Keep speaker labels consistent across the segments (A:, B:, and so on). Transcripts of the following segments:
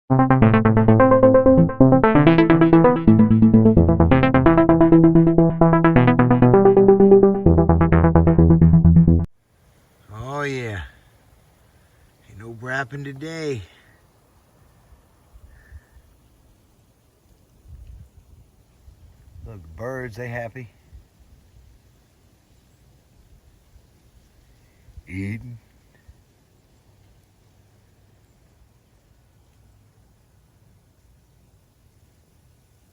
A: Oh yeah, ain't no wrapping today. Look, birds, they happy. Eating.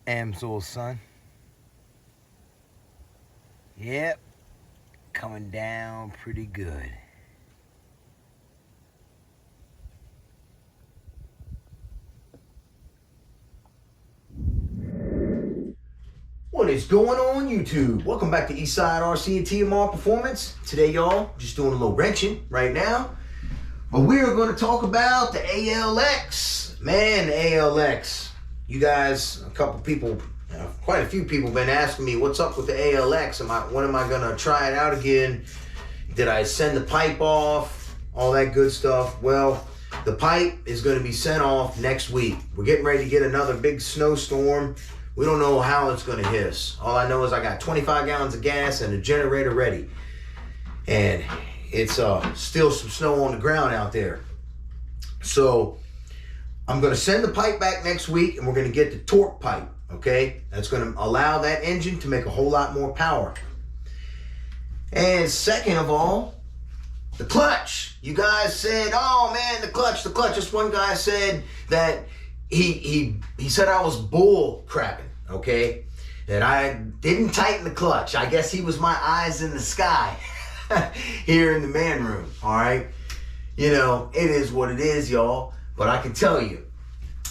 A: Amsoil's son. Yep, coming down pretty good. What is going on YouTube? Welcome back to Eastside RC and TMR Performance. Today y'all, just doing a little wrenching right now. But we're going to talk about the ALX. Man, the ALX. You guys, a couple people, quite a few people have been asking me, what's up with the ALX? When am I going to try it out again? Did I send the pipe off? All that good stuff. Well, the pipe is going to be sent off next week. We're getting ready to get another big snowstorm. We don't know how it's going to hit us. All I know is I got 25 gallons of gas and a generator ready. And it's still some snow on the ground out there. So I'm going to send the pipe back next week, and we're going to get the torque pipe, okay? That's going to allow that engine to make a whole lot more power. And second of all, the clutch. You guys said, oh man, the clutch. This one guy said that he said I was bull crapping, okay? That I didn't tighten the clutch. I guess he was my eyes in the sky here in the man room, all right? You know, it is what it is, y'all. But I can tell you,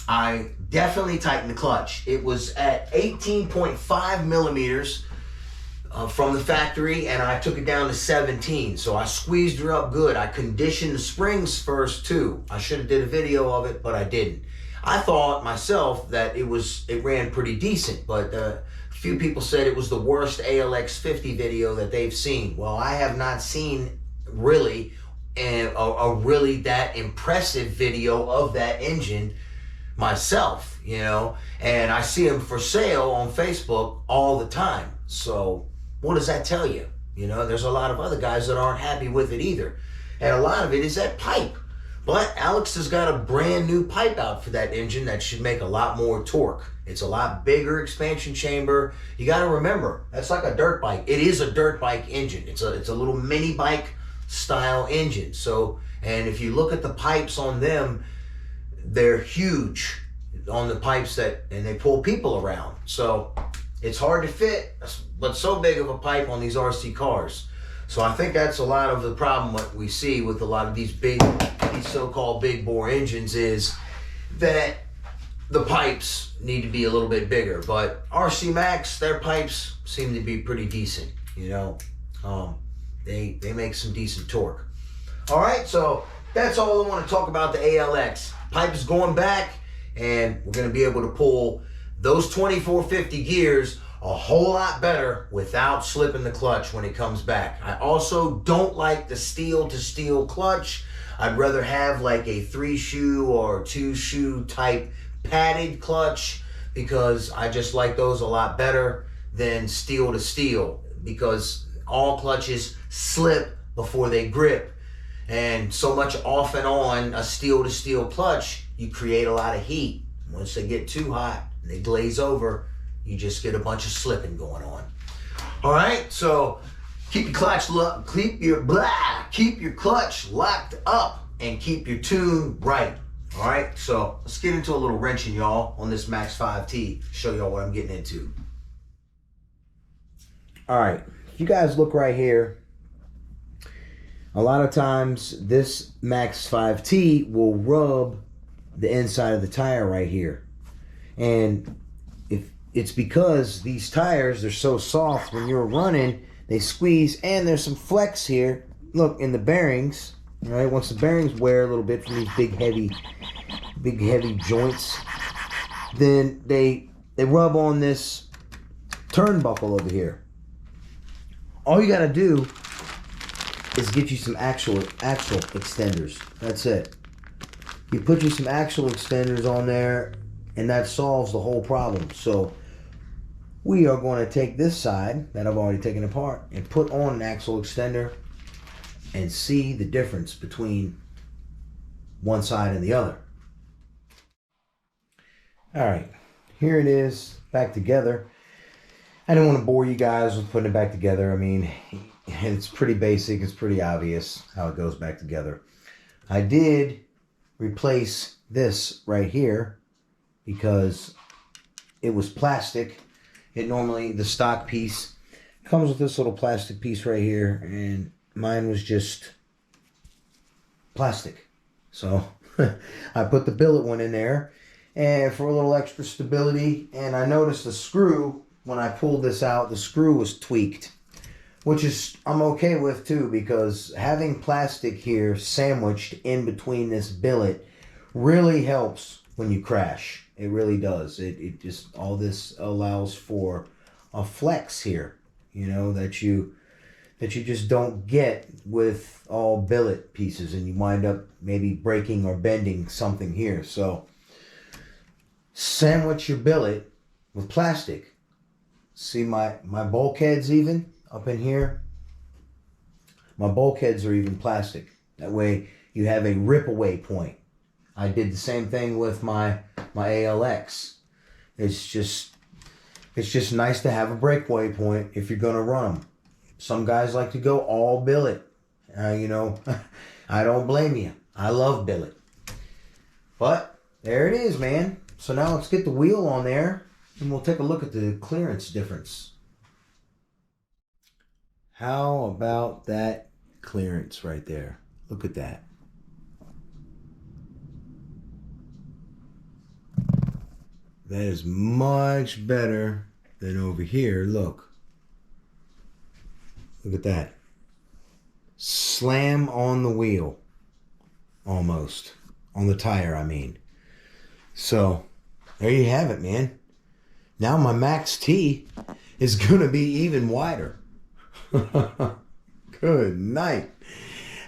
A: I definitely tightened the clutch. It was at 18.5 millimeters from the factory, and I took it down to 17. So I squeezed her up good. I conditioned the springs first too. I should have did a video of it, but I didn't. I thought myself that it ran pretty decent, but a few people said it was the worst ALX 50 video that they've seen. Well, I have not seen really a really that impressive video of that engine myself, you know, and I see them for sale on Facebook all the time. So what does that tell you? You know, there's a lot of other guys that aren't happy with it either. And a lot of it is that pipe. But Alex has got a brand new pipe out for that engine that should make a lot more torque. It's a lot bigger expansion chamber. You got to remember, that's like a dirt bike. It is a dirt bike engine. It's a little mini bike style engine. So, and if you look at the pipes on them, they're huge on the pipes and they pull people around. So it's hard to fit, but so big of a pipe on these RC cars. So I think that's a lot of the problem what we see with a lot of these so-called big bore engines is that the pipes need to be a little bit bigger. But RC Max, their pipes seem to be pretty decent, you know. They make some decent torque. All right, so that's all I want to talk about the ALX. Pipe is going back, and we're going to be able to pull those 2450 gears a whole lot better without slipping the clutch when it comes back. I also don't like the steel to steel clutch. I'd rather have like a 3-shoe or 2-shoe type padded clutch, because I just like those a lot better than steel to steel, because all clutches slip before they grip. And so much off and on a steel to steel clutch, you create a lot of heat. Once they get too hot and they glaze over, you just get a bunch of slipping going on. All right, so keep your clutch keep your clutch locked up and keep your tune right. All right, so let's get into a little wrenching, y'all, on this Max5T. Show y'all what I'm getting into. All right, if you guys look right here, a lot of times this Max5T will rub the inside of the tire right here. And if it's because these tires, they're so soft when you're running, they squeeze, and there's some flex here. Look, in the bearings, right? Once the bearings wear a little bit from these big heavy joints, then they rub on this turnbuckle over here. All you gotta do is get you some actual extenders. That's it. You put you some axle extenders on there, and that solves the whole problem. So we are going to take this side that I've already taken apart and put on an axle extender and see the difference between one side and the other. All right, here it is back together. I don't want to bore you guys with putting it back together. I mean, it's pretty basic. It's pretty obvious how it goes back together. I did replace this right here because it was plastic. It normally, the stock piece comes with this little plastic piece right here, and mine was just plastic. So I put the billet one in there and for a little extra stability, and I noticed the screw, when I pulled this out, the screw was tweaked, which is I'm okay with too, because having plastic here sandwiched in between this billet really helps when you crash. It really does. It just, all this allows for a flex here, you know, that you just don't get with all billet pieces, and you wind up maybe breaking or bending something here. So sandwich your billet with plastic. See my bulkheads even up in here? My bulkheads are even plastic. That way you have a rip away point. I did the same thing with my ALX. It's just nice to have a breakaway point if you're going to run them. Some guys like to go all billet. You know, I don't blame you. I love billet. But there it is, man. So now let's get the wheel on there and we'll take a look at the clearance difference. How about that clearance right there? Look at that. That is much better than over here. Look. Look at that. Slam on the wheel. Almost. On the tire, I mean. So, there you have it, man. Now my Max5T is going to be even wider. Good night.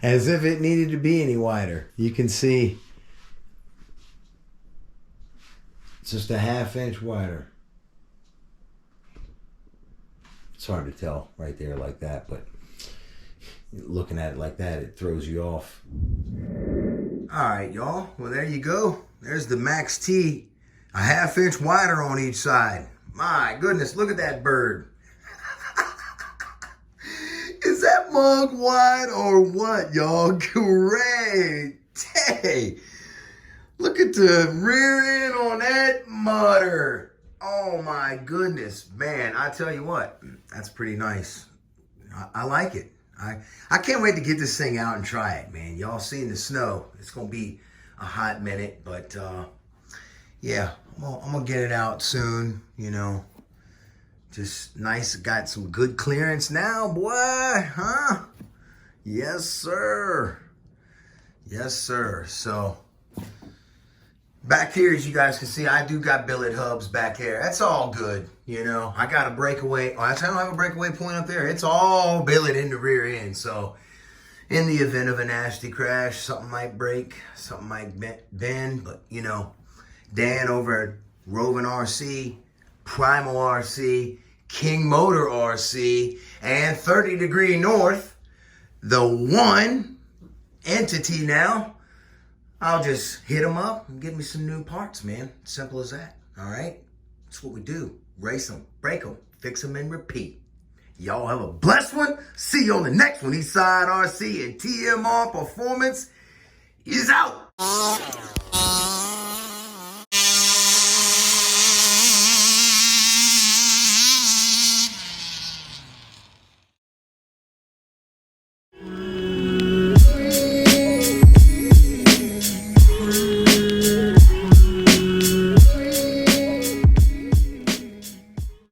A: As if it needed to be any wider. You can see it's just a 1/2 inch wider. It's hard to tell right there like that, but looking at it like that, it throws you off. All right, y'all. Well, there you go. There's the Max5T, a 1/2 inch wider on each side. My goodness, look at that bird. Is that mug wide or what, y'all? Great. Hey, look at the rear end on that mutter. Oh my goodness, man. I tell you what, that's pretty nice. I like it. I can't wait to get this thing out and try it, man. Y'all seen the snow. It's going to be a hot minute, but yeah, I'm going to get it out soon, you know. Just nice. Got some good clearance now, boy, huh? Yes, sir. Yes, sir. So back here, as you guys can see, I do got billet hubs back here. That's all good, you know. I got a breakaway. I don't have a breakaway point up there. It's all billet in the rear end. So in the event of a nasty crash, something might break, something might bend. But, you know, Dan over at Rovan RC, Primal RC, King Motor RC, and 30 Degree North, the one entity now, I'll just hit them up and get me some new parts, man. Simple as that, all right? That's what we do. Race them, break them, fix them, and repeat. Y'all have a blessed one. See you on the next one. Eastside RC and TMR Performance is out.